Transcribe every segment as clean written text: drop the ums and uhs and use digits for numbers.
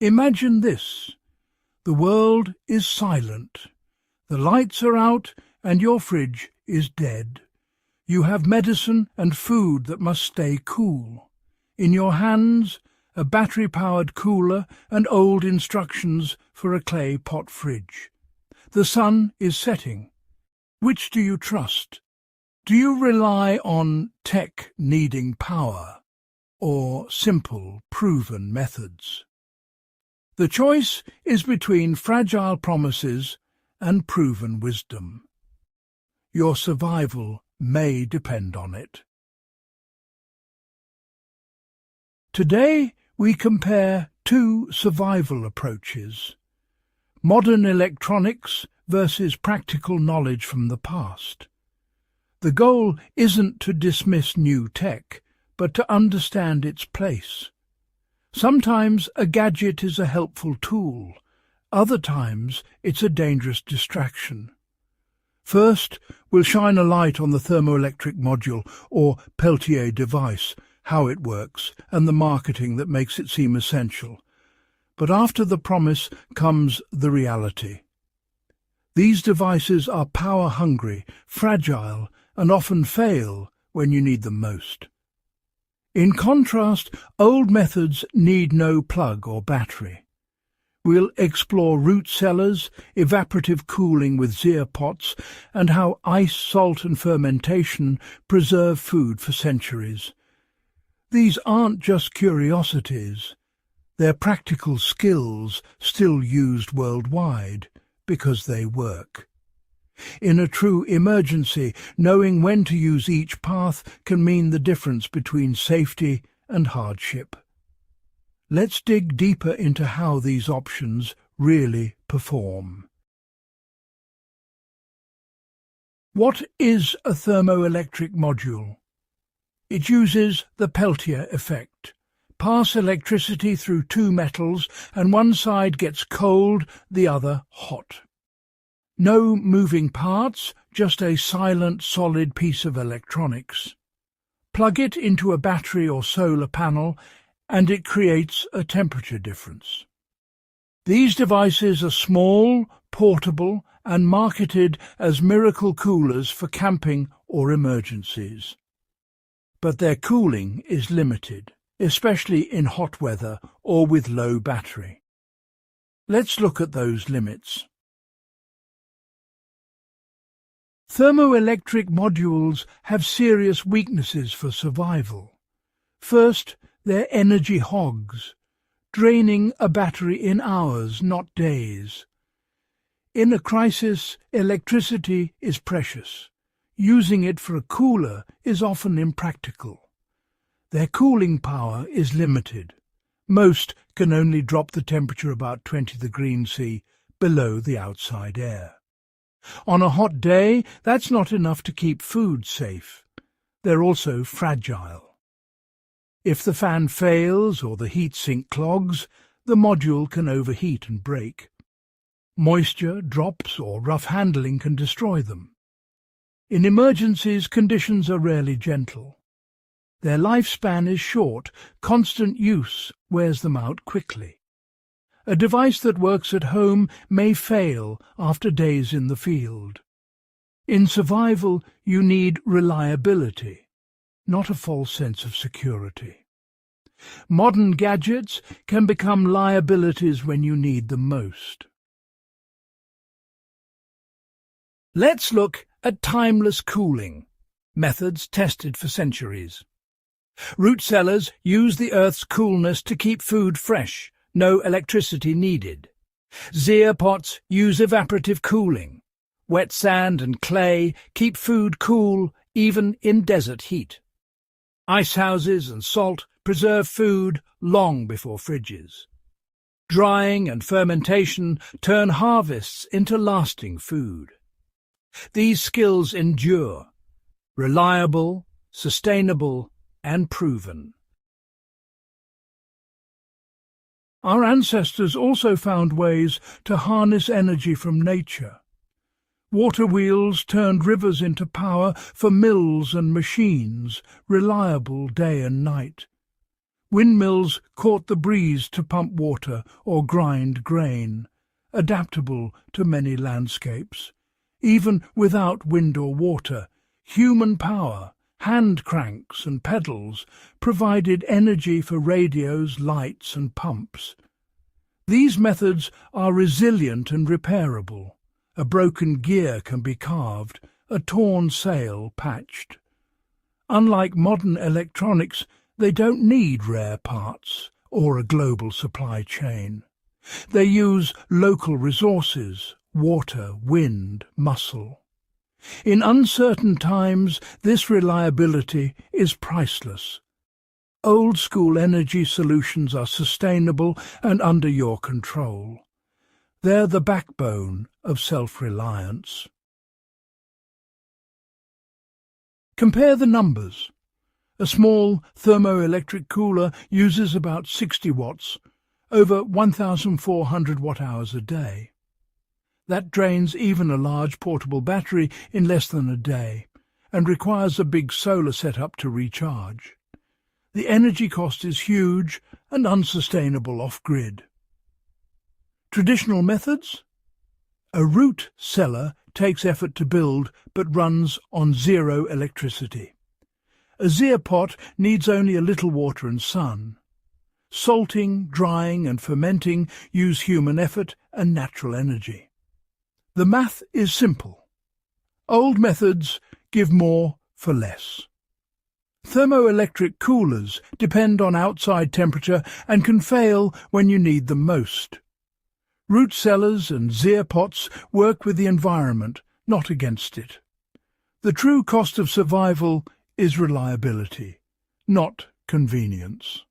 Imagine this. The world is silent. The lights are out and your fridge is dead. You have medicine and food that must stay cool. In your hands, a battery-powered cooler and old instructions for a clay pot fridge. The sun is setting. Which do you trust? Do you rely on tech needing power or simple, proven methods? The choice is between fragile promises and proven wisdom. Your survival may depend on it. Today, we compare two survival approaches: modern electronics versus practical knowledge from the past. The goal isn't to dismiss new tech, but to understand its place. Sometimes a gadget is a helpful tool, other times it's a dangerous distraction. First, we'll shine a light on the thermoelectric module or Peltier device, how it works, and the marketing that makes it seem essential. But after the promise comes the reality. These devices are power-hungry, fragile, and often fail when you need them most. In contrast, old methods need no plug or battery. We'll explore root cellars, evaporative cooling with Zier pots, and how ice, salt and fermentation preserve food for centuries. These aren't just curiosities. They're practical skills still used worldwide because they work. In a true emergency, knowing when to use each path can mean the difference between safety and hardship. Let's dig deeper into how these options really perform. What is a thermoelectric module? It uses the Peltier effect. Pass electricity through two metals and one side gets cold, the other hot. No moving parts, just a silent, solid piece of electronics. Plug it into a battery or solar panel and it creates a temperature difference. These devices are small, portable and marketed as miracle coolers for camping or emergencies. But their cooling is limited, especially in hot weather or with low battery. Let's look at those limits. Thermoelectric modules have serious weaknesses for survival. First, they're energy hogs, draining a battery in hours, not days. In a crisis, electricity is precious. Using it for a cooler is often impractical. Their cooling power is limited. Most can only drop the temperature about 20 degrees C below the outside air. On a hot day, that's not enough to keep food safe. They're also fragile. If the fan fails or the heat sink clogs, the module can overheat and break. Moisture, drops or rough handling can destroy them. In emergencies, conditions are rarely gentle. Their lifespan is short, constant use wears them out quickly. A device that works at home may fail after days in the field. In survival, you need reliability, not a false sense of security. Modern gadgets can become liabilities when you need them most. Let's look at timeless cooling, methods tested for centuries. Root cellars use the Earth's coolness to keep food fresh. No electricity needed. Zier pots use evaporative cooling. Wet sand and clay keep food cool even in desert heat. Ice houses and salt preserve food long before fridges. Drying and fermentation turn harvests into lasting food. These skills endure, reliable, sustainable, and proven. Our ancestors also found ways to harness energy from nature. Water wheels turned rivers into power for mills and machines, reliable day and night. Windmills caught the breeze to pump water or grind grain, adaptable to many landscapes. Even without wind or water, human power, hand cranks and pedals, provided energy for radios, lights and pumps. These methods are resilient and repairable. A broken gear can be carved, a torn sail patched. Unlike modern electronics, they don't need rare parts or a global supply chain. They use local resources, water, wind, muscle. In uncertain times, this reliability is priceless. Old-school energy solutions are sustainable and under your control. They're the backbone of self-reliance. Compare the numbers. A small thermoelectric cooler uses about 60 watts, over 1,400 watt-hours a day. That drains even a large portable battery in less than a day, and requires a big solar setup to recharge. The energy cost is huge and unsustainable off-grid. Traditional methods? A root cellar takes effort to build but runs on zero electricity. A Zier pot needs only a little water and sun. Salting, drying and fermenting use human effort and natural energy. The math is simple. Old methods give more for less. Thermoelectric coolers depend on outside temperature and can fail when you need them most. Root cellars and Zier pots work with the environment, not against it. The true cost of survival is reliability, not convenience.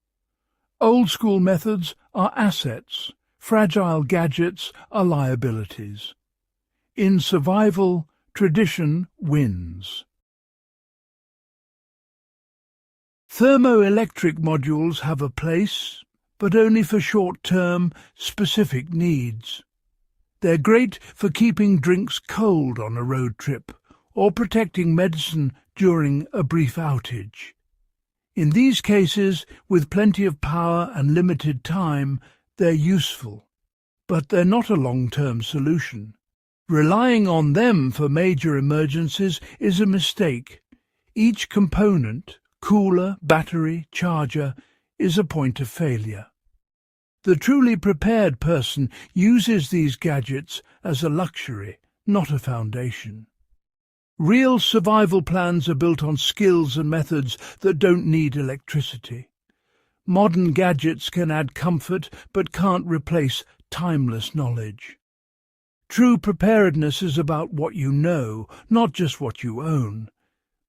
Old-school methods are assets, fragile gadgets are liabilities. In survival, tradition wins. Thermoelectric modules have a place, but only for short-term, specific needs. They're great for keeping drinks cold on a road trip or protecting medicine during a brief outage. In these cases, with plenty of power and limited time, they're useful, but they're not a long-term solution. Relying on them for major emergencies is a mistake. Each component, cooler, battery, charger, is a point of failure. The truly prepared person uses these gadgets as a luxury, not a foundation. Real survival plans are built on skills and methods that don't need electricity. Modern gadgets can add comfort but can't replace timeless knowledge. True preparedness is about what you know, not just what you own.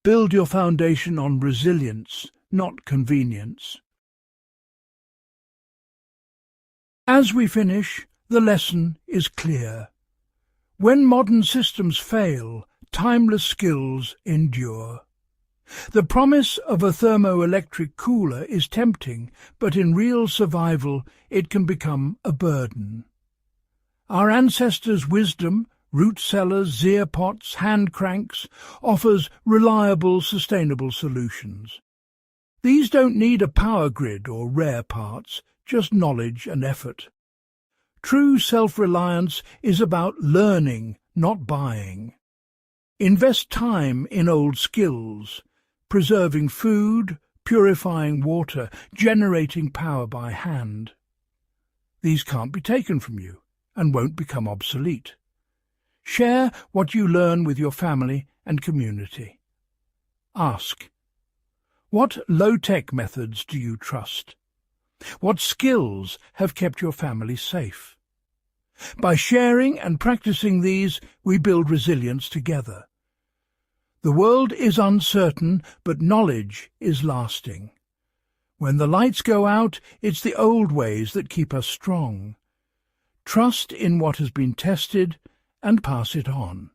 Build your foundation on resilience, not convenience. As we finish, the lesson is clear. When modern systems fail, timeless skills endure. The promise of a thermoelectric cooler is tempting, but in real survival it can become a burden. Our ancestors' wisdom, root cellars, Zier pots, hand cranks, offers reliable, sustainable solutions. These don't need a power grid or rare parts, just knowledge and effort. True self-reliance is about learning, not buying. Invest time in old skills, preserving food, purifying water, generating power by hand. These can't be taken from you and won't become obsolete. Share what you learn with your family and community. Ask, what low-tech methods do you trust? What skills have kept your family safe? By sharing and practicing these, we build resilience together. The world is uncertain, but knowledge is lasting. When the lights go out, it's the old ways that keep us strong. Trust in what has been tested and pass it on.